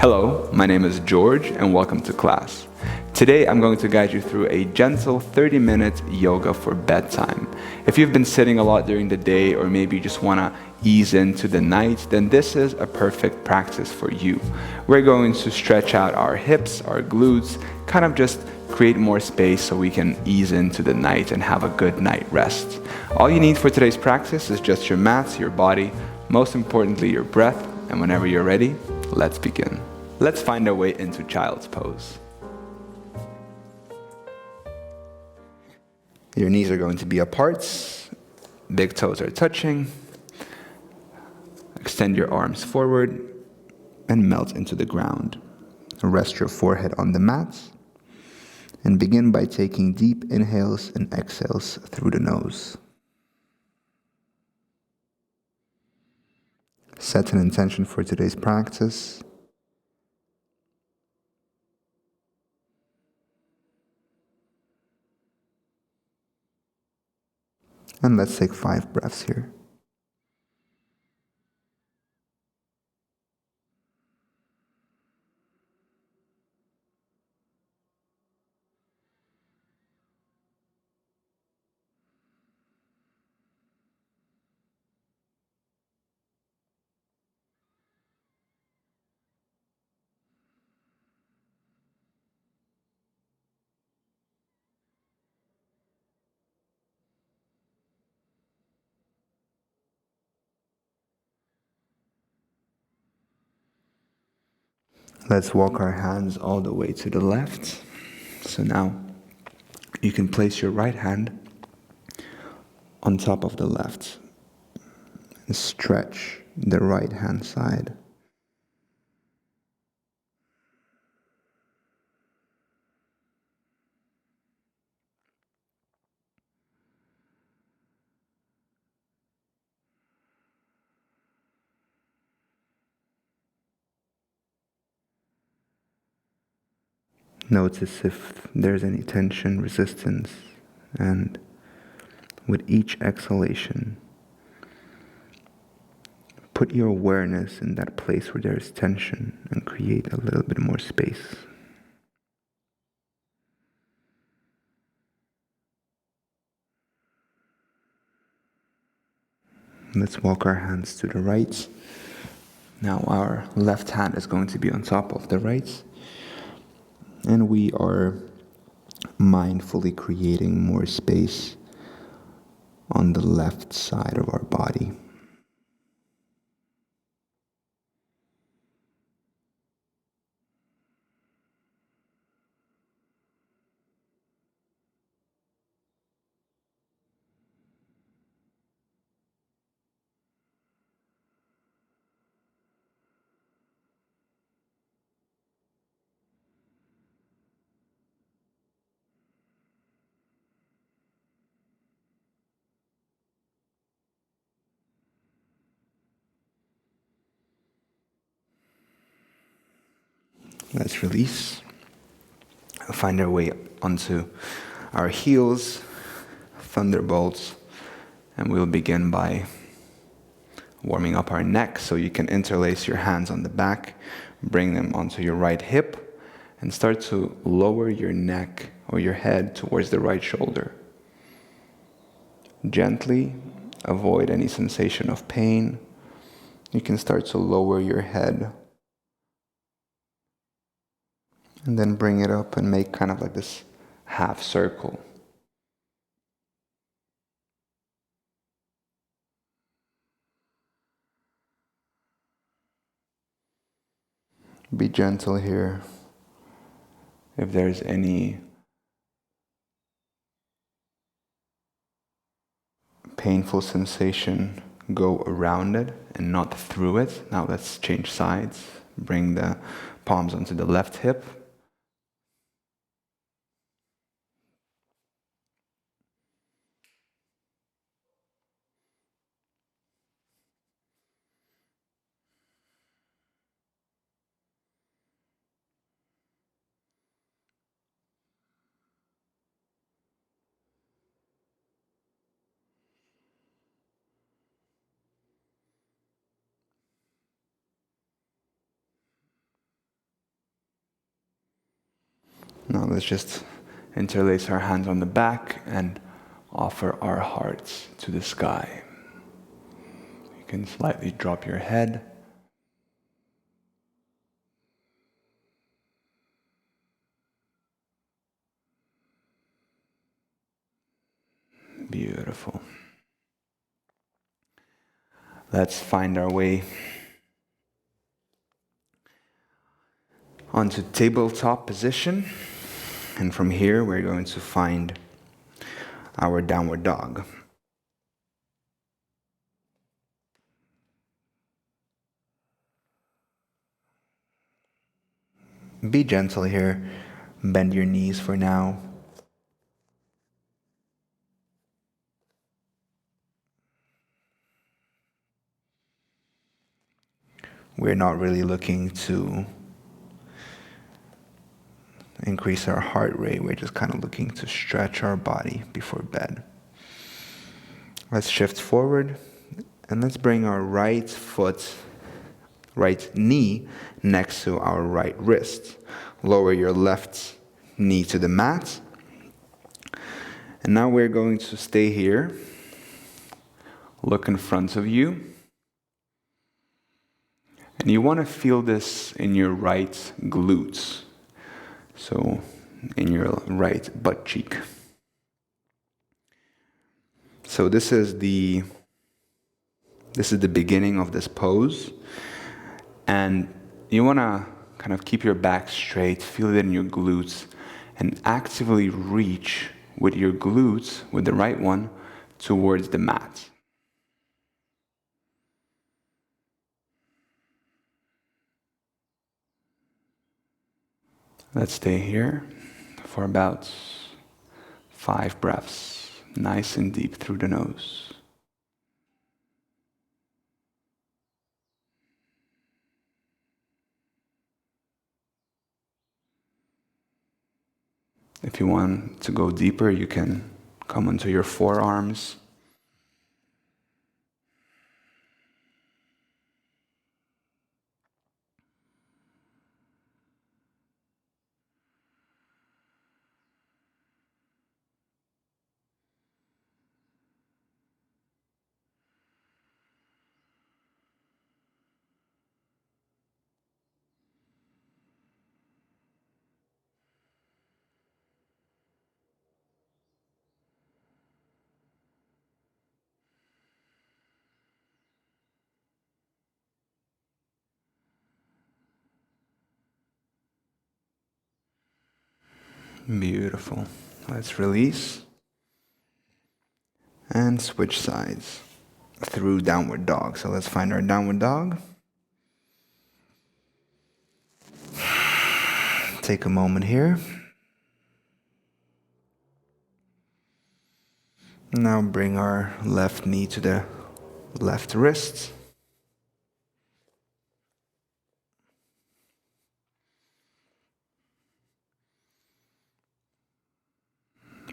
Hello, my name is George and welcome to class. Today I'm going to guide you through a gentle 30-minute yoga for bedtime. If you've been sitting a lot during the day or maybe you just want to ease into the night, then this is a perfect practice for you. We're going to stretch out our hips, our glutes, kind of just create more space so we can ease into the night and have a good night rest. All you need for today's practice is just your mat, your body, most importantly your breath, and whenever you're ready, let's begin. Let's find our way into child's pose. Your knees are going to be apart, big toes are touching. Extend your arms forward and melt into the ground. Rest your forehead on the mat and begin by taking deep inhales and exhales through the nose. Set an intention for today's practice. And let's take 5 breaths here. Let's walk our hands all the way to the left. So now you can place your right hand on top of the left and stretch the right hand side. Notice if there's any tension, resistance, and with each exhalation, put your awareness in that place where there is tension and create a little bit more space. Let's walk our hands to the right. Now our left hand is going to be on top of the right. And we are mindfully creating more space on the left side of our body. Let's release. Find our way onto our heels, thunderbolts, and we'll begin by warming up our neck. So you can interlace your hands on the back, bring them onto your right hip, and start to lower your neck or your head towards the right shoulder. Gently avoid any sensation of pain. You can start to lower your head and then bring it up and make kind of like this half circle. Be gentle here. If there's any painful sensation, go around it and not through it. Now let's change sides. Bring the palms onto the left hip. Now let's just interlace our hands on the back and offer our hearts to the sky. You can slightly drop your head. Beautiful. Let's find our way onto tabletop position. And from here, we're going to find our downward dog. Be gentle here. Bend your knees for now. We're not really looking to increase our heart rate. We're just kind of looking to stretch our body before bed. Let's shift forward and let's bring our right knee next to our right wrist. Lower your left knee to the mat. And now we're going to stay here. Look in front of you. And you want to feel this in your right glutes. So in your right butt cheek. So this is the beginning of this pose. And you want to kind of keep your back straight, feel it in your glutes, and actively reach with your glutes, with the right one, towards the mat. Let's stay here for about 5 breaths, nice and deep through the nose. If you want to go deeper, you can come onto your forearms. Beautiful. Let's release and switch sides through downward dog. So let's find our downward dog. Take a moment here. Now bring our left knee to the left wrist.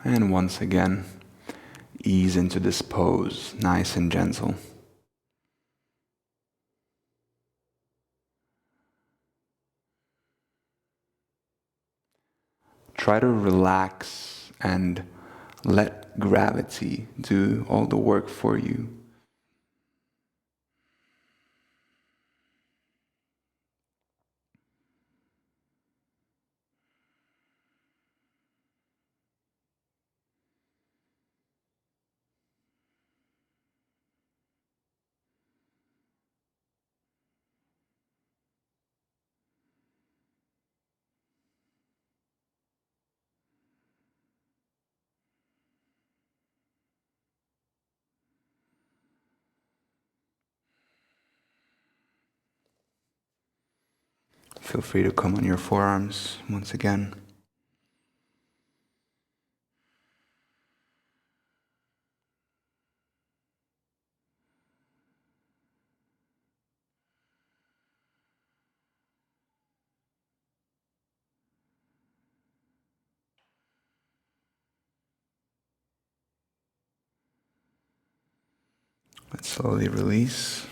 And once again, ease into this pose, nice and gentle. Try to relax and let gravity do all the work for you. Feel free to come on your forearms once again. Let's slowly release.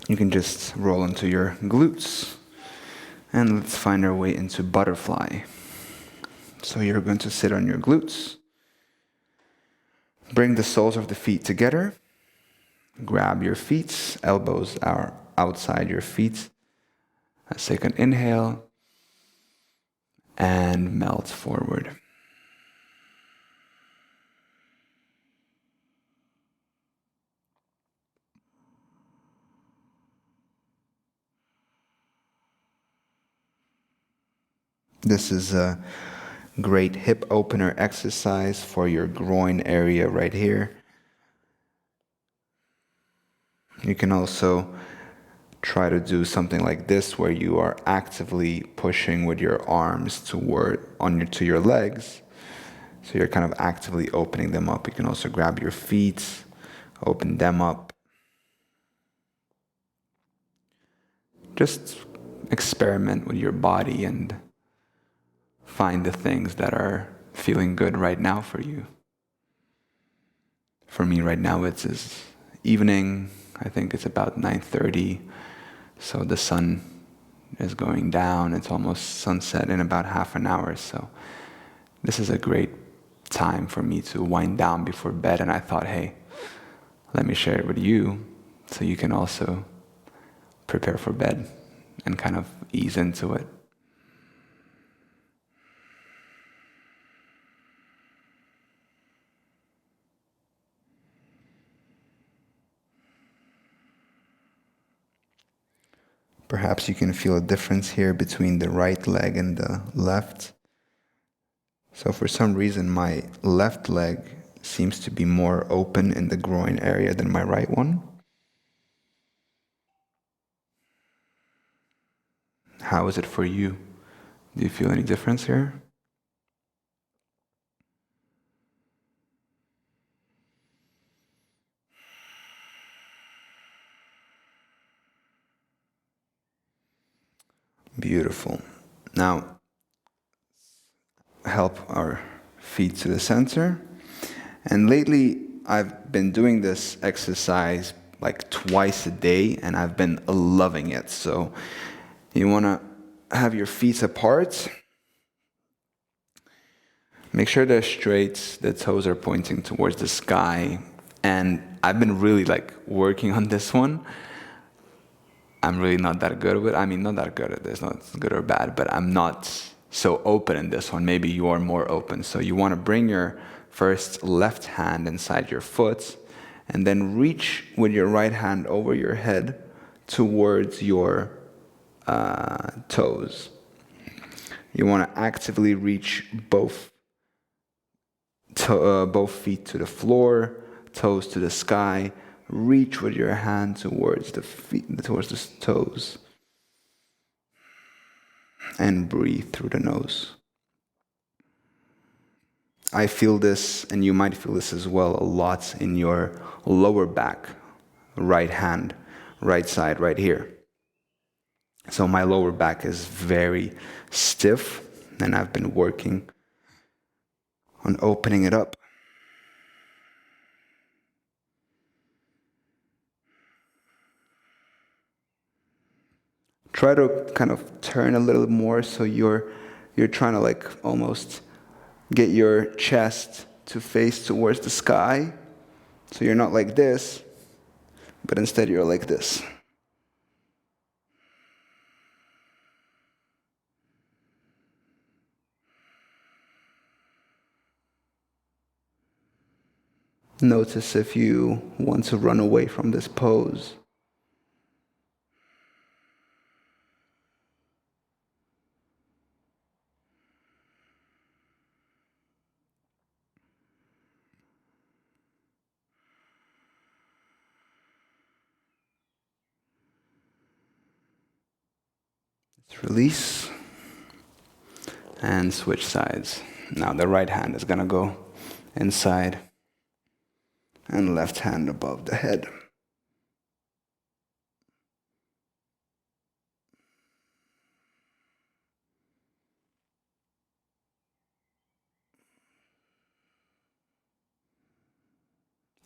You can just roll into your glutes. And let's find our way into butterfly. So you're going to sit on your glutes. Bring the soles of the feet together. Grab your feet. Elbows are outside your feet. Let's take an inhale and melt forward. This is a great hip opener exercise for your groin area right here. You can also try to do something like this where you are actively pushing with your arms to your legs. So you're kind of actively opening them up. You can also grab your feet, open them up. Just experiment with your body and find the things that are feeling good right now for you. For me right now it's evening. I think it's about 9:30. So the sun is going down. It's almost sunset in about half an hour. So this is a great time for me to wind down before bed. And I thought, hey, let me share it with you so you can also prepare for bed and kind of ease into it. Perhaps you can feel a difference here between the right leg and the left. So for some reason, my left leg seems to be more open in the groin area than my right one. How is it for you? Do you feel any difference here? Beautiful. Now, help our feet to the center. And lately, I've been doing this exercise like twice a day, and I've been loving it. So you want to have your feet apart. Make sure they're straight, the toes are pointing towards the sky. And I've been really working on this one. I'm really not that good with it. I mean, not that good at this, not good or bad, but I'm not so open in this one. Maybe you are more open. So you want to bring your first left hand inside your foot and then reach with your right hand over your head towards your toes. You want to actively reach both feet to the floor, toes to the sky. Reach with your hand towards the feet, towards the toes, and breathe through the nose. I feel this, and you might feel this as well, a lot in your lower back, right hand, right side, right here. So my lower back is very stiff, and I've been working on opening it up. Try to kind of turn a little more so you're trying to almost get your chest to face towards the sky. So you're not like this, but instead you're like this. Notice if you want to run away from this pose. Let's release and switch sides. Now the right hand is going to go inside and left hand above the head.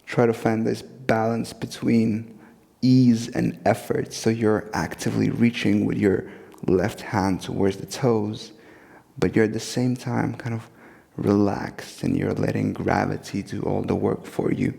Try to find this balance between ease and effort, so you're actively reaching with your left hand towards the toes, but you're at the same time kind of relaxed and you're letting gravity do all the work for you.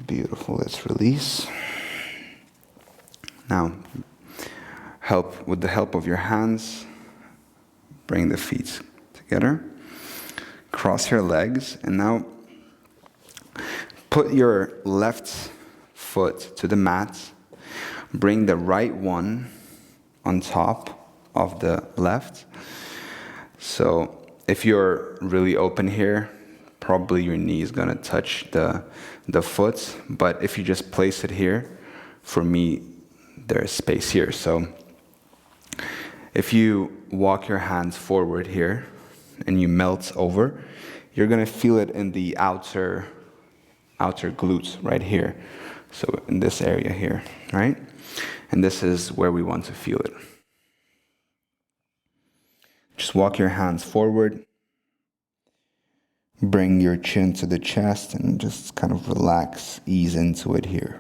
Beautiful, let's release. Now, with the help of your hands, bring the feet together. Cross your legs, and now put your left foot to the mat. Bring the right one on top of the left. So if you're really open here, probably your knee is going to touch the foot. But if you just place it here, for me, there's space here. So if you walk your hands forward here and you melt over, you're going to feel it in the outer glutes right here. So in this area here, right? And this is where we want to feel it. Just walk your hands forward. Bring your chin to the chest and just kind of relax, ease into it here.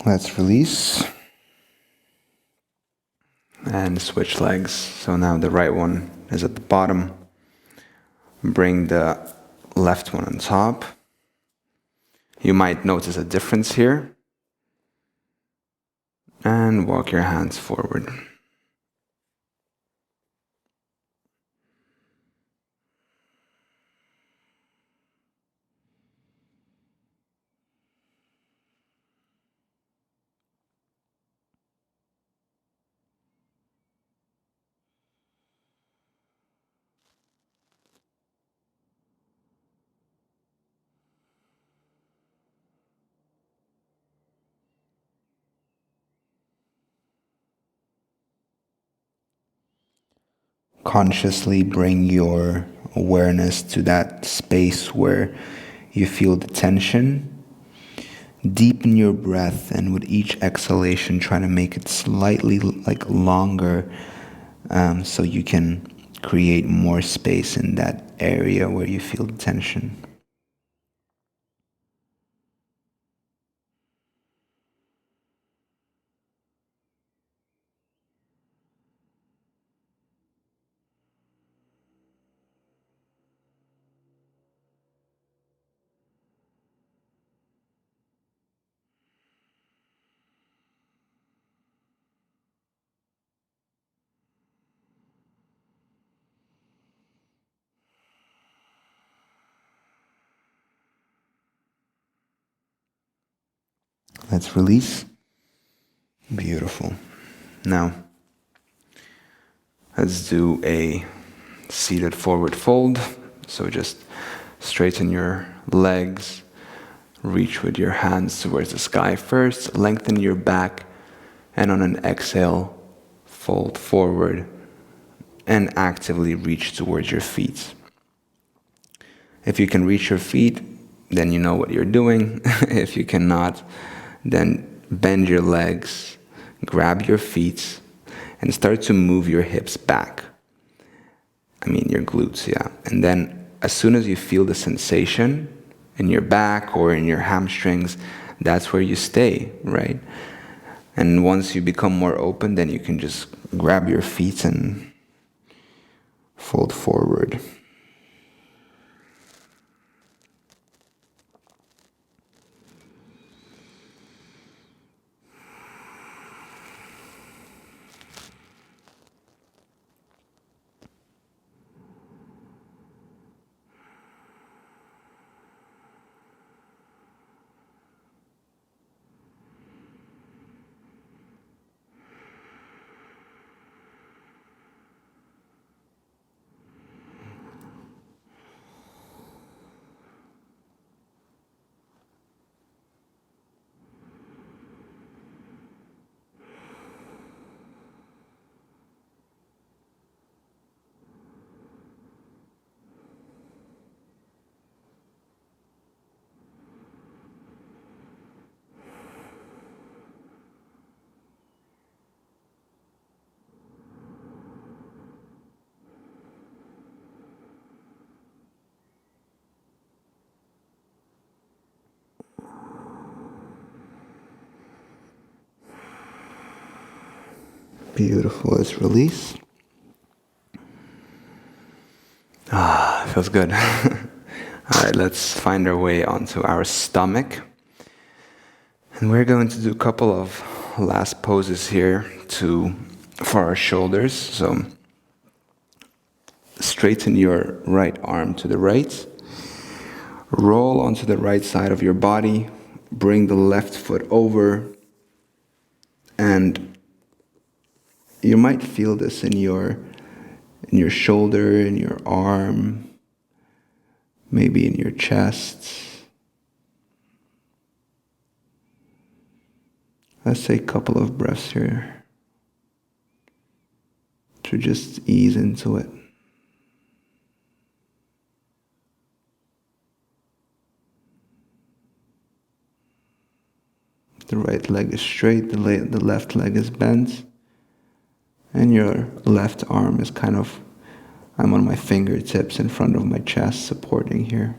Let's release. And switch legs. So now the right one is at the bottom. Bring the left one on top. You might notice a difference here. And walk your hands forward. Consciously bring your awareness to that space where you feel the tension. Deepen your breath, and with each exhalation, try to make it slightly longer, so you can create more space in that area where you feel the tension. Let's release. Beautiful. Now, let's do a seated forward fold. So just straighten your legs, Reach with your hands towards the sky first, lengthen your back, and on an exhale, fold forward and actively reach towards your feet. If you can reach your feet, then you know what you're doing. If you cannot, then bend your legs, grab your feet, and start to move your hips back. Your glutes, yeah. And then as soon as you feel the sensation in your back or in your hamstrings, that's where you stay, right? And once you become more open, then you can just grab your feet and fold forward. Beautiful. Let's release. Feels good. All right, let's find our way onto our stomach. And we're going to do a couple of last poses here for our shoulders. So straighten your right arm to the right. Roll onto the right side of your body. Bring the left foot over. And you might feel this in your shoulder, in your arm, maybe in your chest. Let's take a couple of breaths here to just ease into it. The right leg is straight, the left leg is bent, and your left arm is I'm on my fingertips in front of my chest, supporting here.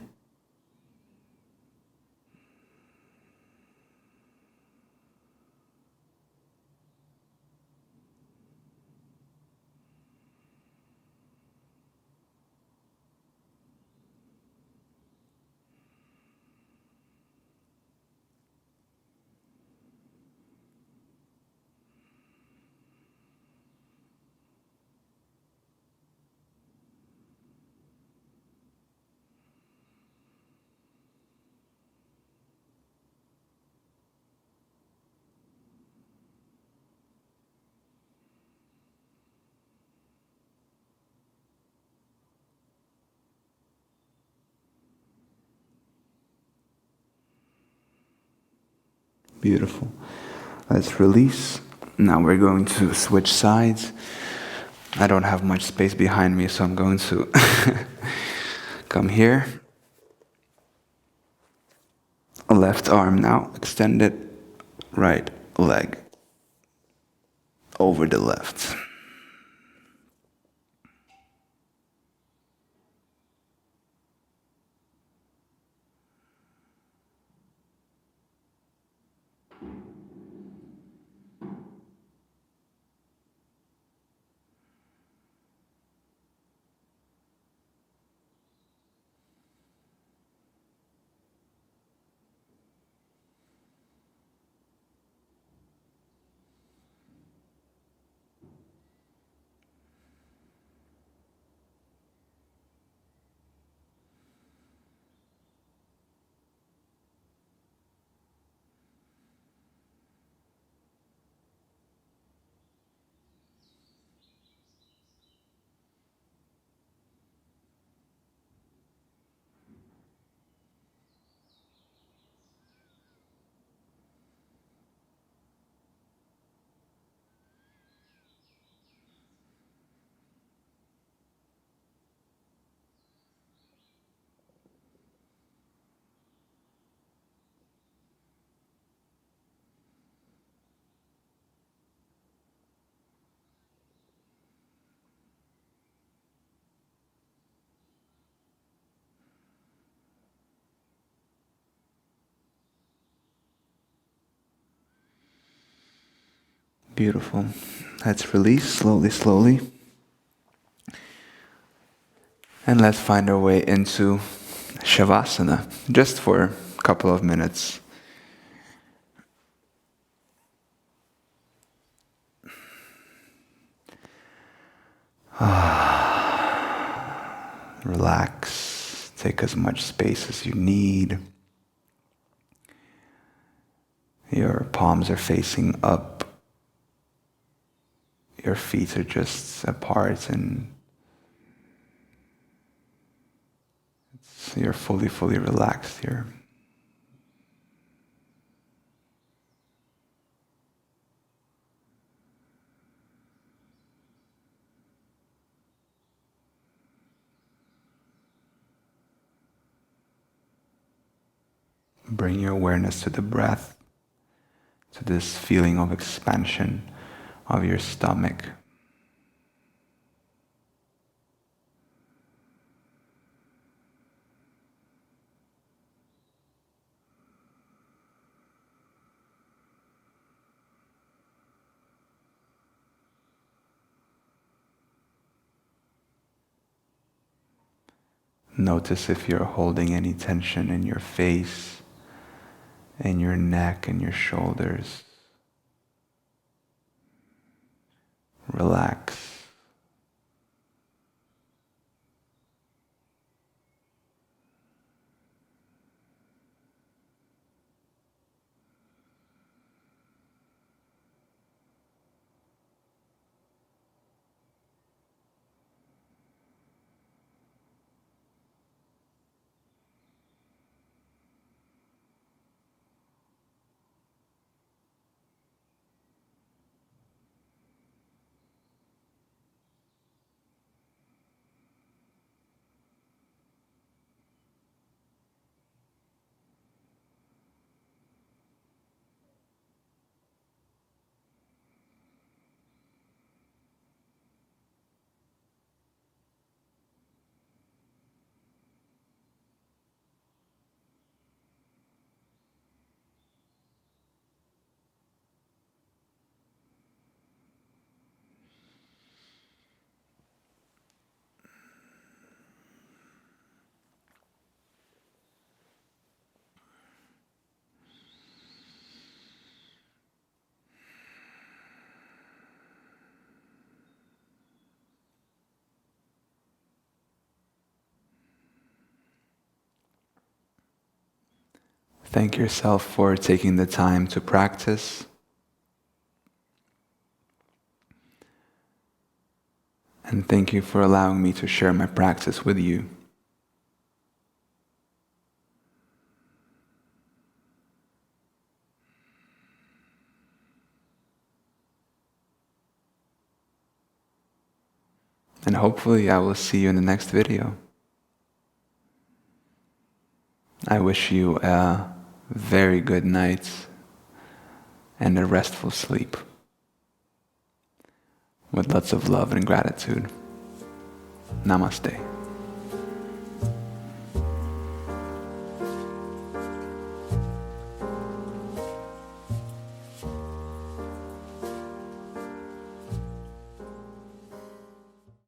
Beautiful. Let's release. Now we're going to switch sides. I don't have much space behind me, so I'm going to come here. Left arm now, extended right leg over the left. Beautiful. Let's release slowly, slowly. And let's find our way into Shavasana, just for a couple of minutes. Relax. Take as much space as you need. Your palms are facing up. Your feet are just apart, and you're fully relaxed here. Bring your awareness to the breath, to this feeling of expansion of your stomach. Notice if you're holding any tension in your face, in your neck, and your shoulders. Relax. Thank yourself for taking the time to practice. And thank you for allowing me to share my practice with you. And hopefully I will see you in the next video. I wish you a very good night and a restful sleep. With lots of love and gratitude. Namaste.